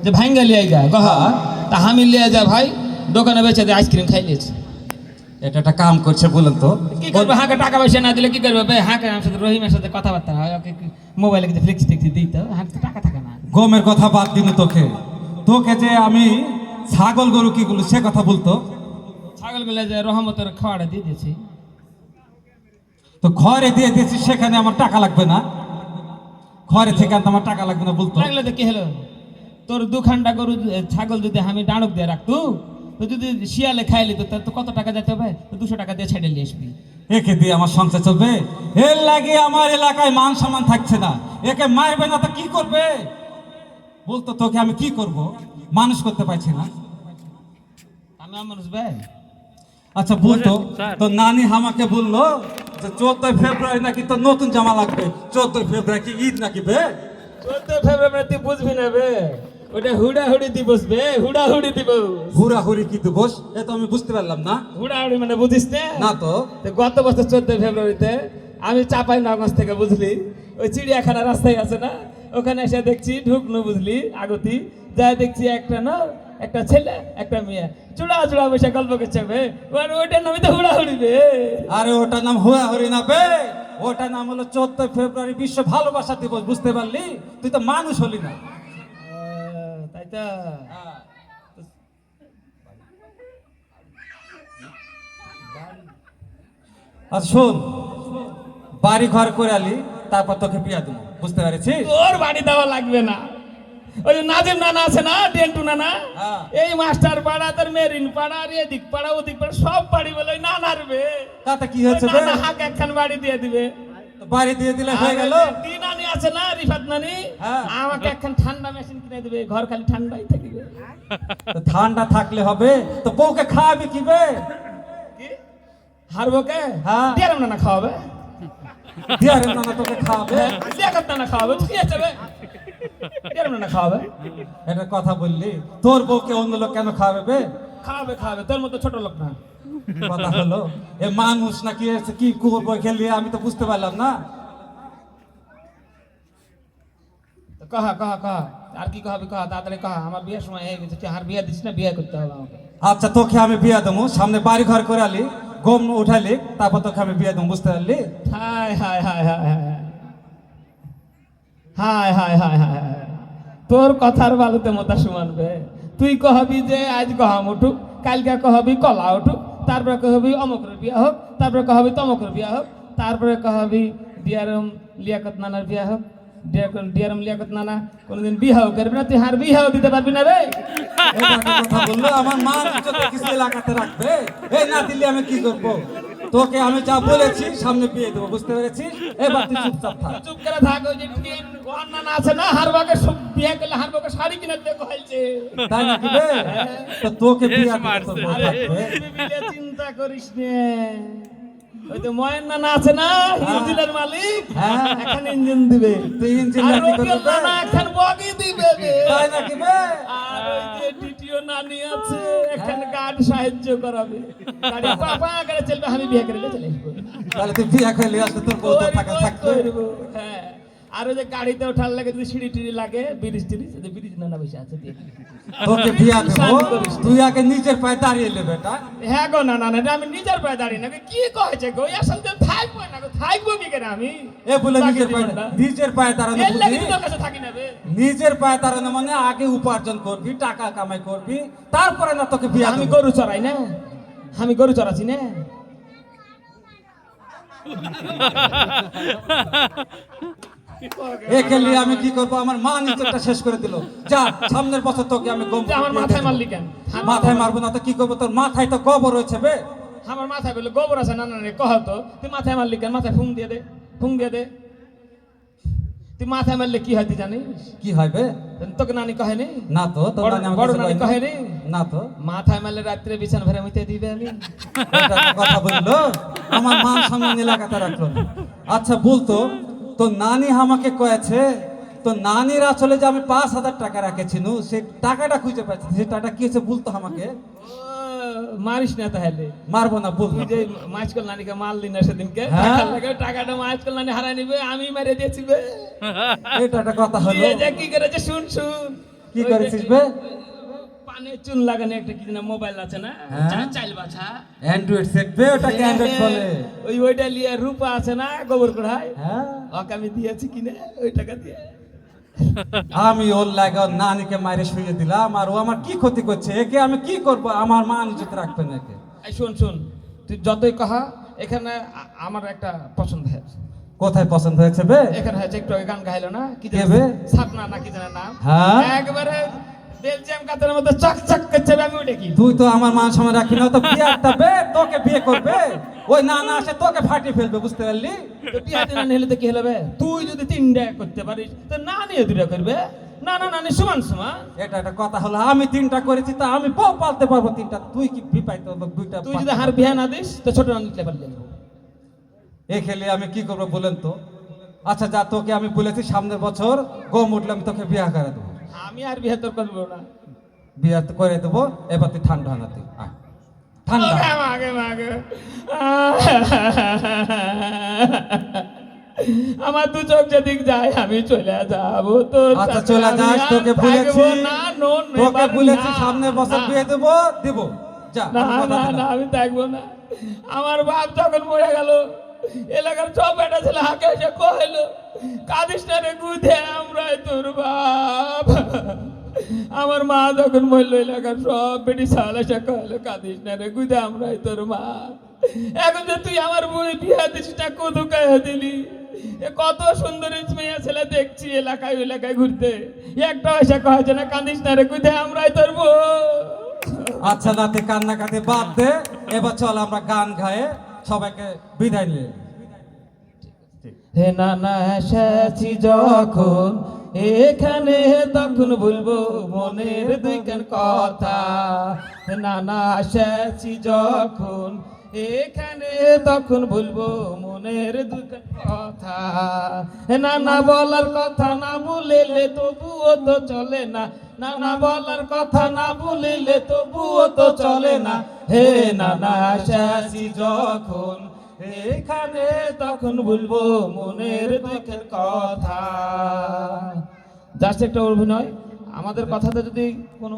যে ভাঙ্গা লিয়ে গা গহা তা আমি লিয়ে যা ভাই দোকানে বেচে দিয়ে আইসক্রিম খাই লিয়েছে। এটা একটা কাম করছে বলেন তো, কি করবে হাঁকে টাকা পয়সা না দিলে কি করবে ভাই? হাঁকে আমার সাথে রহিমের সাথে কথাবার্তা হয়, ওকে মোবাইলে কিছু ফ্লেক্সি টেক্সি দিই তো হাঁকে তো টাকা থাকে না। গমের কথা বাদ দিন, তোকে তোকে যে আমি ছাগল গরু কি গুলো সে কথা বলতো। ছাগলগুলো যে রহমতের খাওয়াটা দিয়ে দিয়েছি, তো ঘরে দিয়ে দিয়েছি, সেখানে আমার টাকা লাগবে না? ঘরে থেকে আনতে আমার টাকা লাগবে না বলতো? লাগলে তো কি হলো, তোর দুখানটা গরু ছাগল যদি আমি ডাঁড়ক দিয়ে রাখতো, তো যদি শিয়ালে খাইলি তো তার তো কত টাকা যেতে হবে? তো 200 টাকা দিয়ে ছেড়ে নিয়ে আসবি। একে দিয়ে আমার সংসার চলবে? এর লাগে আমার এলাকায় মান সম্মান থাকছে না। একে মারবে না তো কি করবে বলতো? তোকে আমি কি করব? মানুষ করতে পারছি না। আমি মানুষ ভাই। আচ্ছা বলতো, তো নানি আমাকে বললো যে 14 ফেব্রুয়ারি নাকি তোর নতুন জামা লাগবে। 14 ফেব্রুয়ারি কি ঈদ নাকি বে? 14 ফেব্রুয়ারি তুই বুঝবি না বে, ওটা হুড়াহুড়ি দিবস বে, হুড়াহুড়ি দিবস। হুড়াহুড়ি কি দিবস? এ তো আমি বুঝতে পারলাম না। হুড়াহুড়ি মানে বুঝিস না? না তো। গত বছর 14 ফেব্রুয়ারিতে আমি চাপাই নগঞ্জ থেকে বুঝলি ওই চিড়িয়াখানা রাস্তায় আছে না, ওখানে এসে দেখছি ঢুকলো বুঝলি আগতি, যাই দেখছি একটা ছেলে একটা মেয়ে চূড়া চূড়া বসে গল্প করছে বে, ওইটার নামই তো হুড়াহুড়ি বে। আরে ওটার নাম হুড়াহুড়ি না বে, ওটার নাম হলো 14 ফেব্রুয়ারি বিশ্ব ভালোবাসা দিবস। বুঝতে পারলি? তুই তো মানুষ হলি না। তাই তো। আর শোন, বাড়ি ঘর করে আলি, তারপর তোকে বিয়া দেবো। বুঝতে পেরেছিস? তোর বাড়ি দেওয়া লাগবে না, ওই যে নাজিম নানা আছে না, ডেন্টু নানা, এই মাস্টার পাড়া তোর মেরিন পাড়া আর এদিক পাড়া ওদিক পাড়া সব বাড়ি বলে ওই নানার বে। তাতে কি হয়েছে বে? হাক একখান বাড়ি দিয়ে দিবে। বাড়ি দিয়ে দিলে হয়ে গেল। দি নানি আছে না, রিফাত নানি, আমাকে একখান ঠান্ডা মেশিন কিনে দিবে, ঘর খালি ঠান্ডাই থাকবে। তো ঠান্ডা থাকলে হবে তো বউকে খাওয়াবি কি বে? হারবোকে হ্যাঁ দিয়ারাম নানা খাওয়াবে, দিয়ারে নানা তোকে খাওয়াবে, লিয়াকত নানা খাওয়াবে, ঠিক আছে বে, দিয়ারাম নানা খাওয়াবে। এটা কথা বললি? তোর বউকে অন্য লোক কেন খাওয়াবে বে? খাওয়াবে খাওয়াবে, তোর মতো ছোট লোক না। কথা হলো এ মানুষ নাকি কি করবো খেলি, আমি তো বুঝতে পারলাম না। কহা কহা কহা আর কি কহাবি কহা, তাড়াতাড়ি কহা, আমার বিয়ের সময় হয়ে গেছে, আর বিয়ে দিস না, বিয়ে করতে হবে আমাকে। আচ্ছা তোকে আমি বিয়া দেবো, সামনে বাড়ি ঘর করে আলি, গম উঠালি, তারপর তোকে আমি বিয়া দেবো। বুঝতে পারলি? হায় হায় হায় হায় হায় হায় হায় হায় হায় হায়, তোর কথার বালুতে মোতা সমানবে। তুই কহবি যে আজ গহম উঠুক, কালকে কহবি কলা উঠুক, তারপরে কহবি অমকের বিয়া হোক, তারপরে কহবি তমকের বিয়া হোক, তারপরে কহবি ডিয়ারম লিয়াকত নানার বিয়া হোক। ডিয়ারম লিয়াকত নানা কোনদিন বিহাও করবি না, তুই হার বিহাও দিতে পারবি না রে। কথা বললো আমার মা কিছু এলাকাতে রাখবে, এই না দিলে আমি কি করবো? তোকে আমি যা বলেছি সামনে বিয়ে দেবো। বুঝতে পেরেছিস? এবার তুই চুপচাপ থাক। চুপ করে থাক। ওই যে ওর নানা আছে না, হারবাকে সব বিয়ে করলে হারবাকে শাড়ি কিনে দেখো হয়েছে, তাই নাকি বে? তো তোকে বিয়ে করতে চিন্তা করিস নে। ওই তো ময়ের নানা আছে না, ইঞ্জিনের মালিক, এখন ইঞ্জিন দিবে, তুই ইঞ্জিন আর নাকি রবিউল করবে? নানা এখন বগি দিবে বে। তাই নাকি বে? আর ওই যে দ্বিতীয় নানি আছে, এখন গার্ড সাহায্য করাবে, গাড়ি পাপা করে চলবে, আমি বিয়ে করে চলে আসবো। তাহলে তুই বিয়ে করলে আসলে তোর বউ তো থাকা থাকবে। হ্যাঁ, আর ওই যে গাড়িতে ওঠার লাগে যদি সিঁড়ি টিড়ি লাগে, ব্রিজ টিরিজ, ব্রিজ নানা বসে আছে, তোকে বিয়া দেবো, তুই আগে নিজের পায়ে দাঁড়িয়ে নেবে। এটা হ্যাঁ গো না না না, আমি নিজের পায়ে দাঁড়িয়ে না, কি কয়েছে গো, আসলে থাকবো না গো, থাকবো কি করে আমি? এ বলে নিজের পায়ে দাঁড়ানো এর লাগি বুঝি? তোর কাছে থাকি না বে। নিজের পায়ে দাঁড়ানো মানে আগে উপার্জন করবি, টাকা কামাই করবি, তারপরে না তোকে বিয়া আমি দেবো। গরু চড়াই না, আমি গরু চড়াচ্ছি না। একেলি আমি কি করবো? আমার মা নিজেরটা শেষ করে দিল। যা, সামনের বছর তোকে আমি গম আমার মাথায় মারলি কেন? মাথায় মারবো না তো কি করবো? তোর মাথায় তো কবর রয়েছে বে। আমার মাথায় বলে গোবর আছে না, না রে কহ তো, তুই মাথায় মারলি কেন? মাথায় ফুং দিয়ে দে, ফুং দিয়ে দে। তুই মাথায় মারলে কি হয় তুই জানিস? কি হয় বে? তোকে নানি কহে নি? না তো, তোর নানি আমাকে বড় কিছু নানি কহেনি। কহে নি? না তো। মাথায় মারলে রাত্রে বিছানা ভরে মিতে দিবে আমি। এটা একটা কথা বললো, আমার মান সম্মান এলাকাতে রাখলো না। আচ্ছা বলতো, তো নানি আমাকে কয়েছে, তো নানির আসলে যে আমি 5,000 টাকা রেখেছিনু, সে টাকাটা খুঁজে পাচ্ছি, সে টাকাটা কি হয়েছে বলতো আমাকে। মারিস না তাহলে, মারবো না, বল। তুই যে মাছকল নানিকে মারলি না সেদিনকে, হ্যাঁ। টাকাটা মাছকল নানি হারাই নিবে, আমি মেরে দিয়েছি বে। এটা একটা কথা হলো। কি করেছে শুন শুন, কি করেছিস বে? পানে চুন লাগানো একটা কি না মোবাইল আছে না, হ্যাঁ? চাইল বাছা। অ্যান্ড্রয়েড সেট বে, ওটাকে অ্যান্ড্রয়েড বলে। ওইটা লিয়ে রূপা আছে না গোবর কড়াই, হ্যাঁ, ওকে আমি দিয়েছি কিনে ওই টাকা দিয়ে। আমি ওর লাগে ওর নানিকে মাইরে শুয়ে দিলাম, আর ও আমার কি ক্ষতি করছে? একে আমি কি করব? আমার মান ইজ্জত রাখবে না একে। এই শোন শোন, তুই যতই কহা, এখানে আমার একটা পছন্দ হয়েছে। কোথায় পছন্দ হয়েছে বে? এখানে হয়েছে একটু আগে গান গাইলো না, কি কে জানি বে? সাপনা না কি জানি নাম, হ্যাঁ? একবারে বেলজিয়াম কাতের মধ্যে চকচক করছে। আমি ওটা কি তুই তো আমার মান সম্মান রাখবি না, তো বিয়েটা বে তোকে বিয়ে করবে, ওই না না আসে তোকে ফাটিয়ে ফেলবে, বুঝতে পারলি? তো বিয়াতে না নিলে তো কি হলো বে? তুই যদি তিনটা করতে পারিস তো না নিয়ে দুটা করবে, না না না সমান সমান। এটা একটা কথা হলো, আমি তিনটা করেছি তা আমি বউ পালতে পারবো তিনটা, তুই কি বিপাইতে দুইটা? তুই যদি হার বিয়া না দিস তো ছোট না নিতে পারলি। এই খেলে আমি কি করবো বলেন তো? আচ্ছা যা, তোকে আমি বলেছি সামনের বছর গম উঠলে আমি তোকে বিয়ে করে দেবো। আমি আর বিয়ে তোর করবো না। বিয়ে তো করে দেবো, এবার তুই ঠান্ডা না, তুই আয়। ঠান্ডা। ওকে মাগে মাগে আমার দু চোখ যেদিক যায় আমি চলে যাবো তোর আচ্ছা সাথে। চলে আমি যাস, আর তোকে থাকবো বলেছি, না, নো, তোকে নেবার বলেছি না। সামনের বছর না, বিয়ে দেবো, দিব। যা, না আমি কথা না দিলাম। না আমি থাকবো না। আমার বাপ যখন মরে গেল, এলাকার সব বেটা ছেলে হাঁকে এসে কইলো, কাঁদিস না রে গুধে, আমরাই তোর বাপ। আমার মা যখন মরলো, এলাকার সব বেটি সাল এসে কইলো, কাঁদিস না রে গুধে, আমরাই তোর মা। এখন যে তুই আমার বই বিয়া দিস না, কত কায়া দিলি। এ কত সুন্দর মেয়ে ছেলে দেখছি এলাকায় এলাকায় ঘুরতে, একটা এসে কয়েছে না, কাঁদিস না রে গুধে, আমরাই তোর বউ। আচ্ছা নাতি কান্নাকাটি বাদ দে, এবার চল আমরা গান গায়ে সবাইকে বিদায় নিয়ে। হে নানা এসেছি যখন এখানে, তখন বলবো মনের দুইখান কথা। হে নানা এসেছি যখন এখানে, তখন বলবো মনের দুইখান কথা। হে নানা বলার কথা না বলিলে তবুও তো চলে না, নানা বলার কথা না বলিলে তবুও তো চলে না। হে নানা এসেছি যখন এখানে, তখন বলবো মনের দুঃখের কথা। জাস্ট একটা অভিনয়, আমাদের কথাতে যদি কোনো